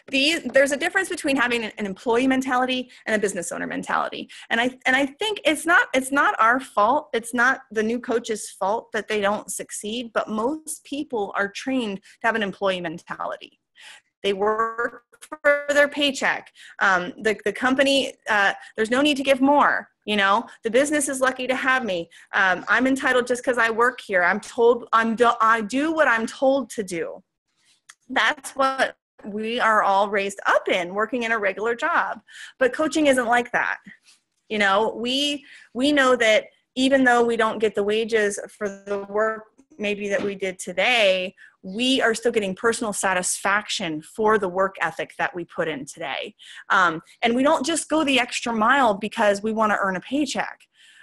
there's a difference between having an employee mentality and a business owner mentality. And I think it's not our fault. It's not the new coach's fault that they don't succeed, but most people are trained to have an employee mentality. They work for their paycheck. The company, there's no need to give more. You know, the business is lucky to have me. I'm entitled just because I work here. I do what I'm told to do. That's what we are all raised up in, working in a regular job. But coaching isn't like that. You know, we know that even though we don't get the wages for the work maybe that we did today, we are still getting personal satisfaction for the work ethic that we put in today. And we don't just go the extra mile because we want to earn a paycheck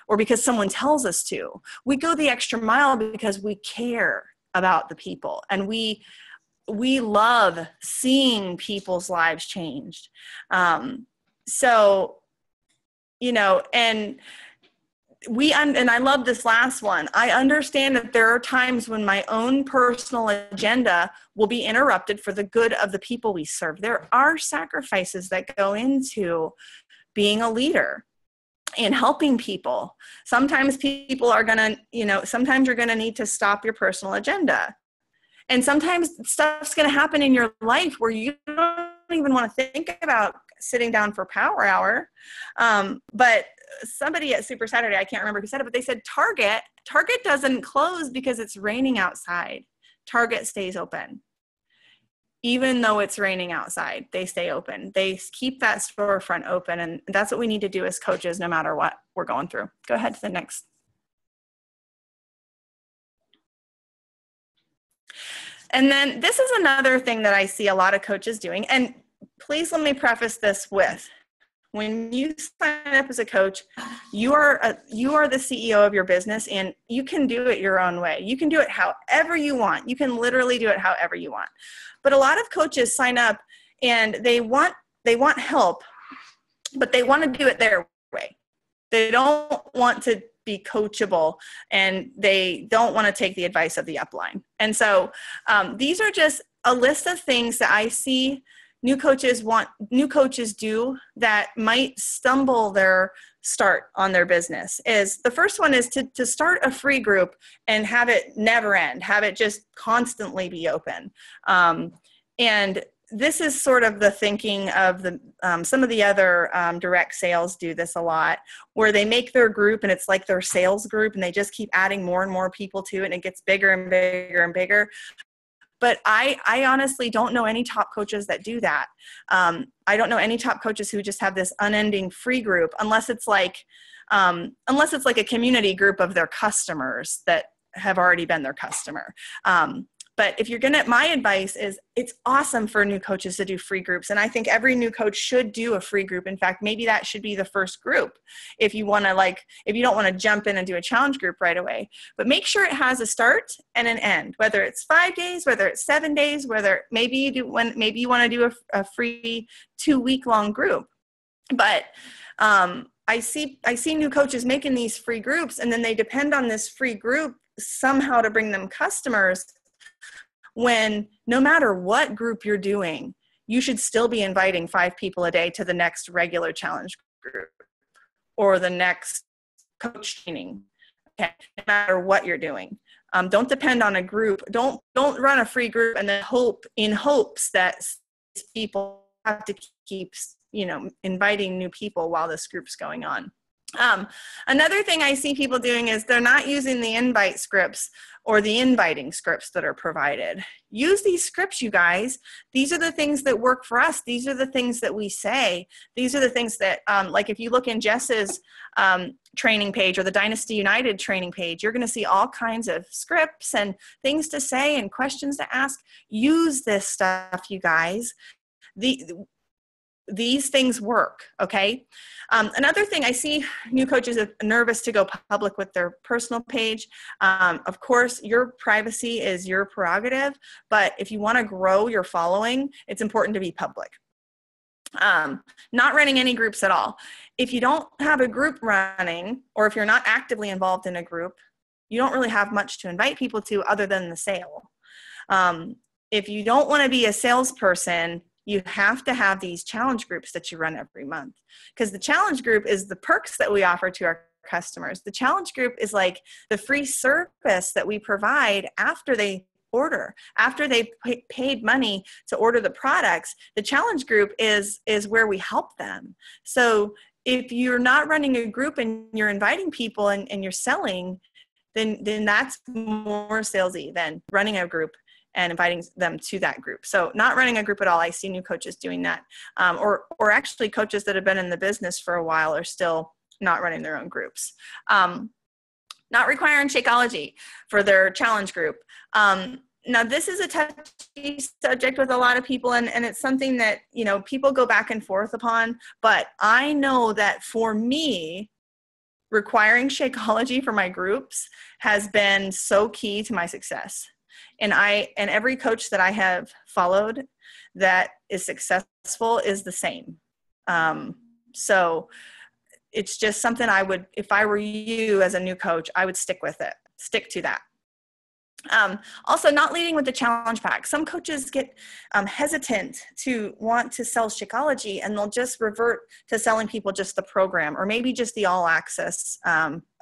or because someone tells us to. We go the extra mile because we care about the people, and we love seeing people's lives changed. So, you know, and I love this last one. I understand that there are times when my own personal agenda will be interrupted for the good of the people we serve. There are sacrifices that go into being a leader and helping people. Sometimes people are going to, you know, sometimes you're going to need to stop your personal agenda. And sometimes stuff's going to happen in your life where you don't even want to think about sitting down for power hour. But somebody at Super Saturday, I can't remember who said it, but they said Target doesn't close because it's raining outside. Target stays open. Even though it's raining outside, they stay open. They keep that storefront open. And that's what we need to do as coaches, no matter what we're going through. Go ahead to the next. And then this is another thing that I see a lot of coaches doing. And please let me preface this with, when you sign up as a coach, you are the CEO of your business, and you can do it your own way. You can do it however you want. You can literally do it however you want. But a lot of coaches sign up and they want help, but they want to do it their way. They don't want to be coachable, and they don't want to take the advice of the upline. And so these are just a list of things that I see new coaches do that might stumble their start on their business is the first one is to start a free group and have it never end, have it just constantly be open. And this is sort of the thinking of the some of the other direct sales do this a lot, where they make their group and it's like their sales group and they just keep adding more and more people to it and it gets bigger and bigger and bigger. But I honestly don't know any top coaches that do that. I don't know any top coaches who just have this unending free group, unless it's like a community group of their customers that have already been their customer. But if you're my advice is it's awesome for new coaches to do free groups. And I think every new coach should do a free group. In fact, maybe that should be the first group if you want to if you don't want to jump in and do a challenge group right away. But make sure it has a start and an end, whether it's 5 days, whether it's 7 days, whether maybe you want to do a free 2-week-long group. But I see new coaches making these free groups, and then they depend on this free group somehow to bring them customers, when no matter what group you're doing, you should still be inviting 5 people a day to the next regular challenge group or the next coach training. Okay, no matter what you're doing. Don't depend on a group. Don't run a free group and then hopes that people have to keep inviting new people while this group's going on. Another thing I see people doing is they're not using the invite scripts or the inviting scripts that are provided. Use these scripts, you guys. These are the things that work for us. These are the things that we say. These are the things that, like if you look in Jess's training page or the Dynasty United training page, you're going to see all kinds of scripts and things to say and questions to ask. Use this stuff, you guys. These things work, okay? Another thing, I see new coaches are nervous to go public with their personal page. Of course, your privacy is your prerogative, but if you want to grow your following, it's important to be public. Not running any groups at all. If you don't have a group running, or if you're not actively involved in a group, you don't really have much to invite people to other than the sale. If you don't want to be a salesperson, you have to have these challenge groups that you run every month, because the challenge group is the perks that we offer to our customers. The challenge group is like the free service that we provide after they order, after they paid money to order the products. The challenge group is where we help them. So if you're not running a group and you're inviting people and you're selling, then that's more salesy than running a group and inviting them to that group. So not running a group at all. I see new coaches doing that. Or actually coaches that have been in the business for a while are still not running their own groups. Not requiring Shakeology for their challenge group. Now this is a touchy subject with a lot of people, and it's something that, people go back and forth upon, but I know that for me, requiring Shakeology for my groups has been so key to my success. And every coach that I have followed that is successful is the same. So it's just something if I were you as a new coach, I would stick to that. Also, not leading with the challenge pack. Some coaches get hesitant to want to sell Shakeology, and they'll just revert to selling people just the program, or maybe just the all access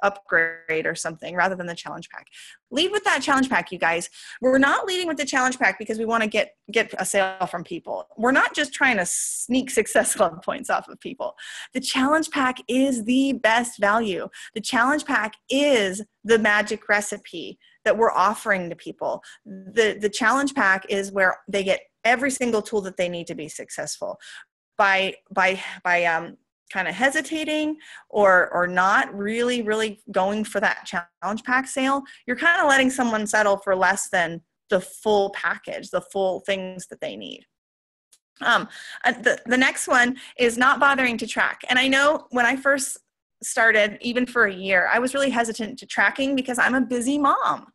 upgrade or something, rather than the challenge pack. Lead with that challenge pack, you guys. We're not leading with the challenge pack because we want to get a sale from people. We're not just trying to sneak Success Club points off of people. The challenge pack is the best value. The challenge pack is the magic recipe that we're offering to people. The challenge pack is where they get every single tool that they need to be successful. By kind of hesitating or not really going for that challenge pack sale, you're kind of letting someone settle for less than the full package, the full things that they need. The next one is not bothering to track. And I know when I first started, even for a year, I was really hesitant to tracking because I'm a busy mom.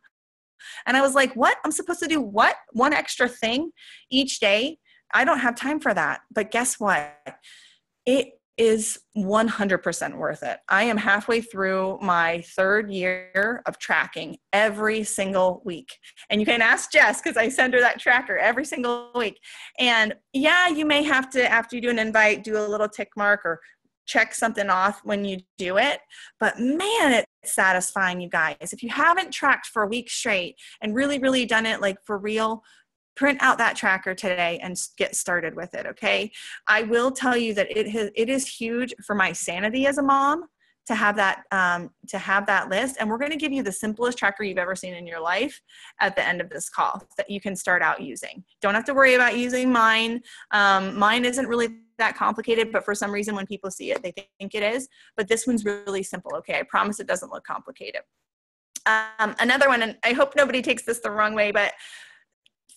And I was like, what? I'm supposed to do what? One extra thing each day? I don't have time for that. But guess what? is 100% worth it. I am halfway through my 3rd year of tracking every single week. And you can ask Jess, because I send her that tracker every single week. And yeah, you may have to, after you do an invite, do a little tick mark or check something off when you do it. But man, it's satisfying, you guys. If you haven't tracked for a week straight and really, really done it like for real, print out that tracker today and get started with it, okay? I will tell you that it is huge for my sanity as a mom to have that list. And we're going to give you the simplest tracker you've ever seen in your life at the end of this call that you can start out using. Don't have to worry about using mine. Mine isn't really that complicated, but for some reason when people see it, they think it is. But this one's really simple, okay? I promise it doesn't look complicated. Another one, and I hope nobody takes this the wrong way, but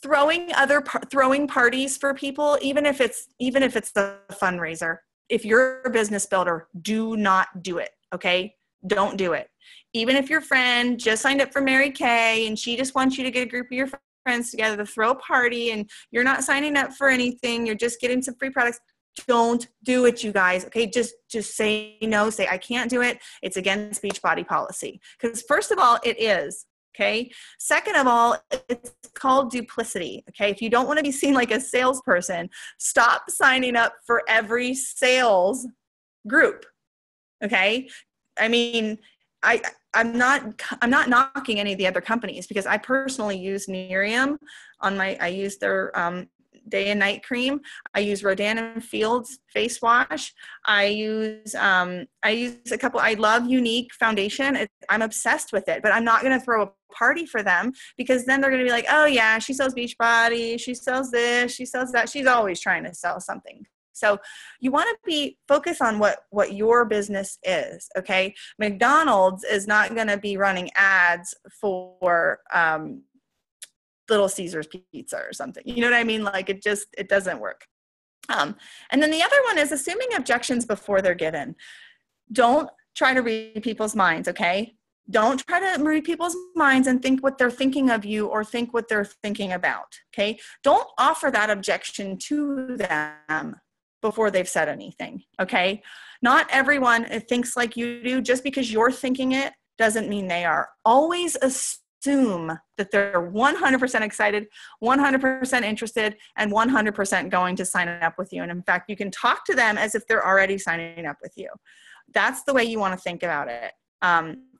throwing parties for people, even if it's a fundraiser. If you're a business builder, do not do it. Okay, don't do it. Even if your friend just signed up for Mary Kay and she just wants you to get a group of your friends together to throw a party, and you're not signing up for anything, you're just getting some free products. Don't do it, you guys. Okay, just say no. Say I can't do it. It's against Beachbody policy. Because first of all, it is. Okay. Second of all, it's called duplicity. Okay. If you don't want to be seen like a salesperson, stop signing up for every sales group. Okay. I mean, I'm not knocking any of the other companies, because I personally use Nerium I use their day and night cream. I use Rodan and Fields face wash. I use a couple. I love Unique foundation. I'm obsessed with it, but I'm not going to throw a party for them, because then they're going to be like, oh yeah, she sells Beachbody, she sells this, she sells that. She's always trying to sell something. So you want to be focused on what your business is. Okay. McDonald's is not going to be running ads for, Little Caesars pizza or something. You know what I mean? Like it doesn't work. And then the other one is assuming objections before they're given. Don't try to read people's minds, okay? Don't try to read people's minds and think what they're thinking of you or think what they're thinking about, okay? Don't offer that objection to them before they've said anything, okay? Not everyone thinks like you do. Just because you're thinking it doesn't mean they are. Always assume that they're 100% excited, 100% interested, and 100% going to sign up with you. And in fact, you can talk to them as if they're already signing up with you. That's the way you want to think about it.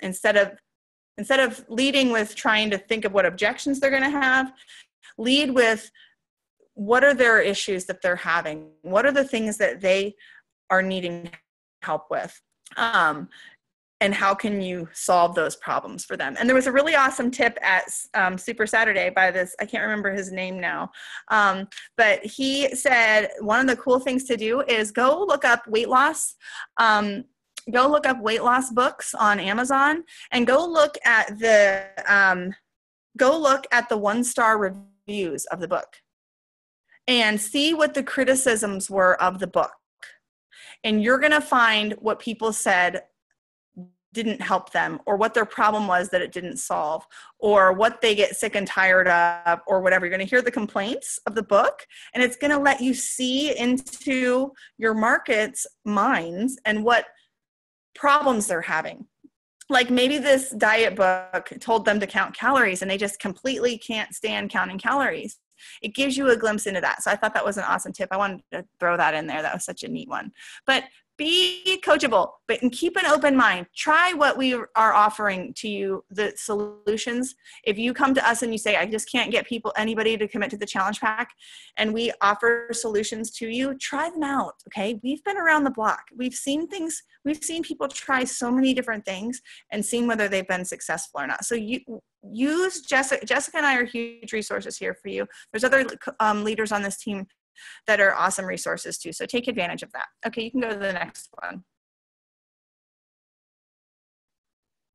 Instead of leading with trying to think of what objections they're going to have, lead with what are their issues that they're having? What are the things that they are needing help with? And how can you solve those problems for them? And there was a really awesome tip at Super Saturday by this, I can't remember his name now, but he said one of the cool things to do is go look up weight loss. Go look up weight loss books on Amazon, and go look at the 1-star reviews of the book and see what the criticisms were of the book. And you're going to find what people said didn't help them, or what their problem was that it didn't solve, or what they get sick and tired of, or whatever. You're going to hear the complaints of the book, and it's going to let you see into your market's minds and what problems they're having. Like maybe this diet book told them to count calories and they just completely can't stand counting calories. It gives you a glimpse into that. So I thought that was an awesome tip. I wanted to throw that in there. That was such a neat one. But be coachable, but keep an open mind. Try what we are offering to you, the solutions. If you come to us and you say, I just can't get anybody to commit to the challenge pack, and we offer solutions to you, try them out. Okay. We've been around the block. We've seen things. We've seen people try so many different things and seen whether they've been successful or not. So you use Jessica. Jessica and I are huge resources here for you. There's other leaders on this team that are awesome resources too. So take advantage of that. Okay, you can go to the next one.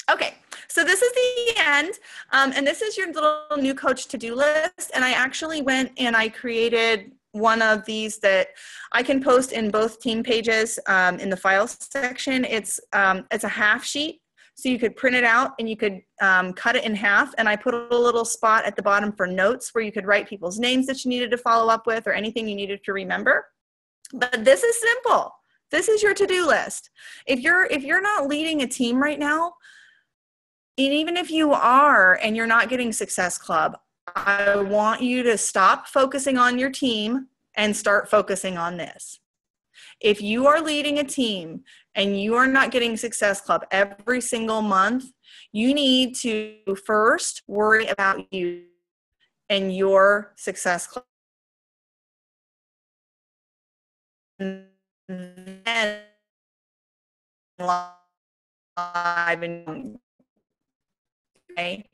Okay, so this is the end. And this is your little new coach to-do list. And I actually went and I created one of these that I can post in both team pages in the files section. It's a half sheet. So you could print it out and you could cut it in half. And I put a little spot at the bottom for notes where you could write people's names that you needed to follow up with or anything you needed to remember. But this is simple. This is your to-do list. If you're not leading a team right now, and even if you are and you're not getting Success Club, I want you to stop focusing on your team and start focusing on this. If you are leading a team and you are not getting Success Club every single month, you need to first worry about you and your Success Club. And then live and okay.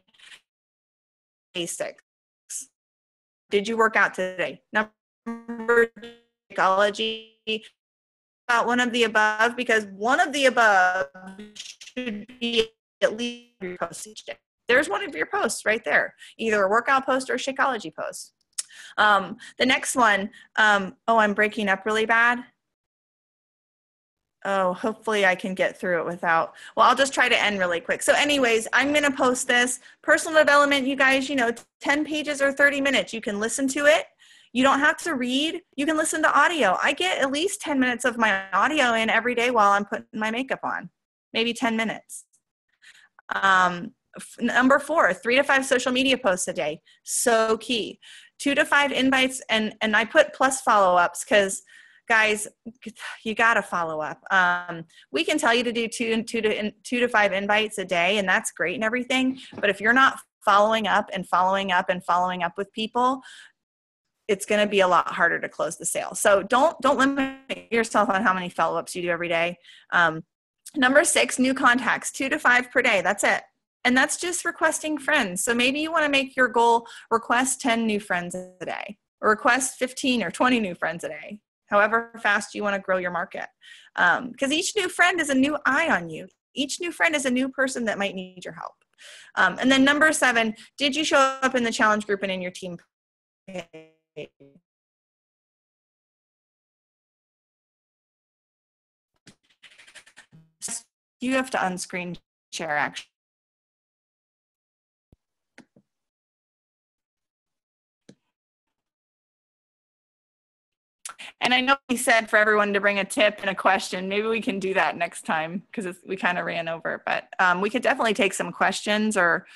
Basics. Did you work out today? Number psychology, about one of the above, because one of the above should be at least your post each day. There's one of your posts right there, either a workout post or a Shakeology post. The next one, oh, I'm breaking up really bad. Oh, hopefully I can get through it without, well, I'll just try to end really quick. So anyways, I'm going to post this. Personal development, you guys, 10 pages or 30 minutes. You can listen to it. You don't have to read. You can listen to audio. I get at least 10 minutes of my audio in every day while I'm putting my makeup on, maybe 10 minutes. Number 4, 3 to 5 social media posts a day. So key. 2 to 5 invites, and I put plus follow-ups because, guys, you got to follow up. We can tell you to do 2 to 5 invites a day, and that's great and everything. But if you're not following up and following up and following up with people, it's going to be a lot harder to close the sale. So don't limit yourself on how many follow-ups you do every day. Number 6, new contacts, 2 to 5 per day. That's it. And that's just requesting friends. So maybe you want to make your goal, request 10 new friends a day, or request 15 or 20 new friends a day, however fast you want to grow your market. Because each new friend is a new eye on you. Each new friend is a new person that might need your help. And then number 7, did you show up in the challenge group and in your team? You have to unscreen share actually. And I know we said for everyone to bring a tip and a question. Maybe we can do that next time because we kind of ran over. But we could definitely take some questions or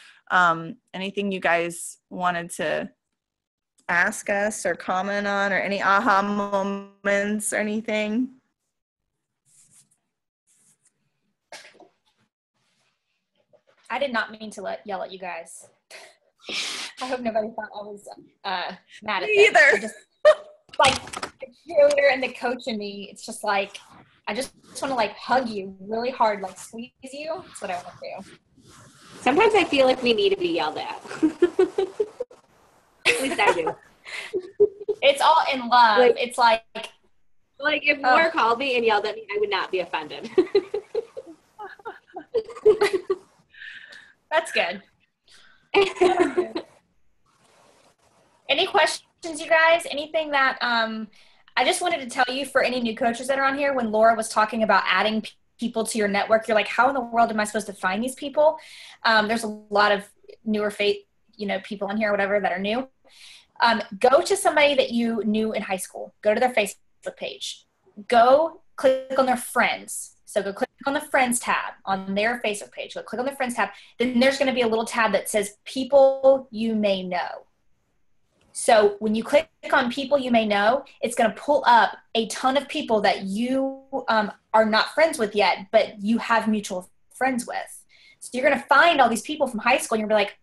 anything you guys wanted to ask us or comment on, or any aha moments or anything. I did not mean to yell at you guys. I hope nobody thought I was mad at Me either. Just, like, the cheerleader and the coach in me, it's just like, I just want to like hug you really hard, like squeeze you. That's what I want to do. Sometimes I feel like we need to be yelled at. At least I do. It's all in love. Like, it's like if Laura called me and yelled at me, I would not be offended. That's good. Any questions, you guys? Anything that I just wanted to tell you, for any new coaches that are on here, when Laura was talking about adding people to your network, you're like, how in the world am I supposed to find these people? There's a lot of newer people on here or whatever that are new. Go to somebody that you knew in high school. Go to their Facebook page. Go click on their friends. So go click on the friends tab on their Facebook page. Go click on the friends tab. Then there's going to be a little tab that says people you may know. So when you click on people you may know, it's going to pull up a ton of people that you are not friends with yet, but you have mutual friends with. So you're going to find all these people from high school and you're going to be like,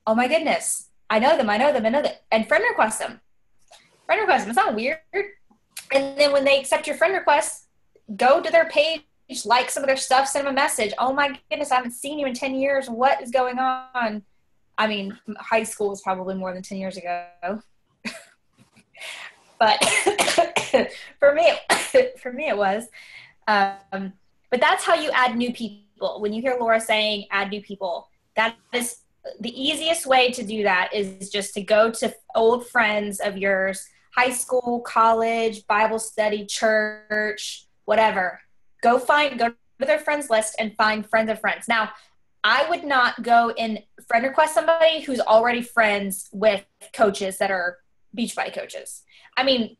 oh my goodness, I know them. And friend request them. It's not weird. And then when they accept your friend request, go to their page, like some of their stuff, send them a message. Oh my goodness, I haven't seen you in 10 years. What is going on? I mean, high school was probably more than 10 years ago. But for me it was. But that's how you add new people. When you hear Laura saying add new people, that is the easiest way to do that, is just to go to old friends of yours, high school, college, Bible study, church, whatever. Go to their friends list and find friends of friends. Now, I would not go and friend request somebody who's already friends with coaches that are Beachbody coaches. I mean,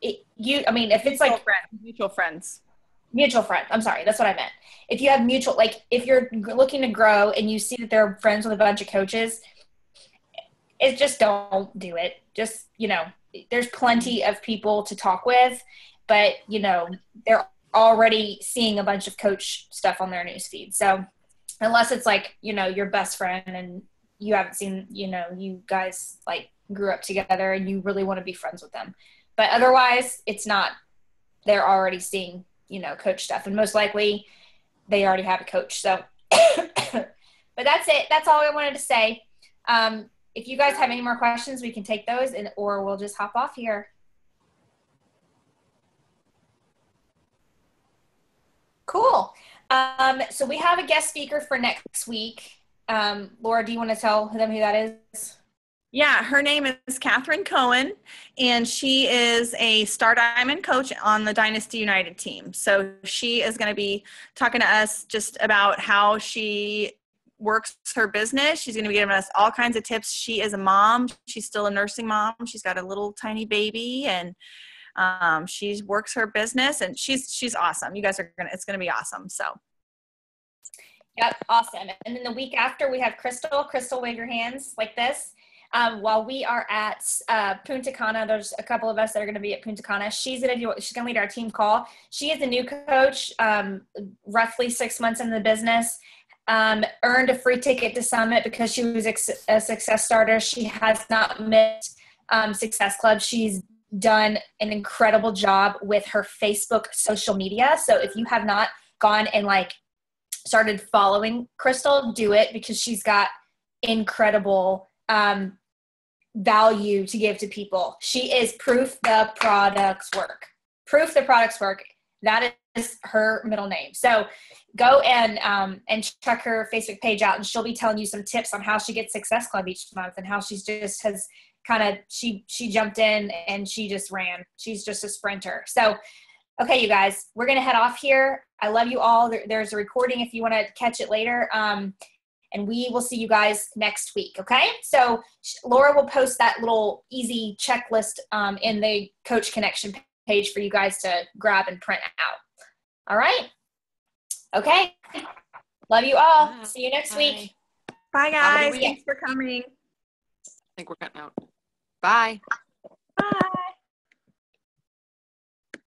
if it's like mutual friends. Mutual friends. I'm sorry. That's what I meant. If you have mutual, like if you're looking to grow and you see that they're friends with a bunch of coaches, it's just don't do it. Just, there's plenty of people to talk with, but they're already seeing a bunch of coach stuff on their newsfeed. So unless it's like, your best friend and you haven't seen, you guys like grew up together and you really want to be friends with them. But otherwise it's not, they're already seeing, coach stuff, and most likely they already have a coach. So, but that's it. That's all I wanted to say. If you guys have any more questions, we can take those or we'll just hop off here. Cool. So we have a guest speaker for next week. Laura, do you want to tell them who that is? Yeah, her name is Catherine Cohen, and she is a Star Diamond coach on the Dynasty United team. So she is going to be talking to us just about how she works her business. She's going to be giving us all kinds of tips. She is a mom. She's still a nursing mom. She's got a little tiny baby, and she works her business, and she's awesome. You guys it's going to be awesome. So. Yep, awesome. And then the week after we have Crystal. Crystal, wave your hands like this. While we are at Punta Cana, there's a couple of us that are going to be at Punta Cana. She's going to lead our team call. She is a new coach, roughly 6 months in the business, earned a free ticket to Summit because she was a success starter. She has not missed Success Club. She's done an incredible job with her Facebook social media. So if you have not gone and started following Crystal, do it, because she's got incredible value to give to people. She is proof the products work. Proof the products work. That is her middle name. So go and check her Facebook page out, and she'll be telling you some tips on how she gets Success Club each month and how she jumped in and she just ran. She's just a sprinter. So, okay, you guys, we're going to head off here. I love you all. There's a recording if you want to catch it later. And we will see you guys next week, okay? So Laura will post that little easy checklist in the Coach Connection page for you guys to grab and print out. All right? Okay. Love you all. Bye. See you next Bye. week. Bye, guys. Thanks for coming. I think we're cutting out. Bye.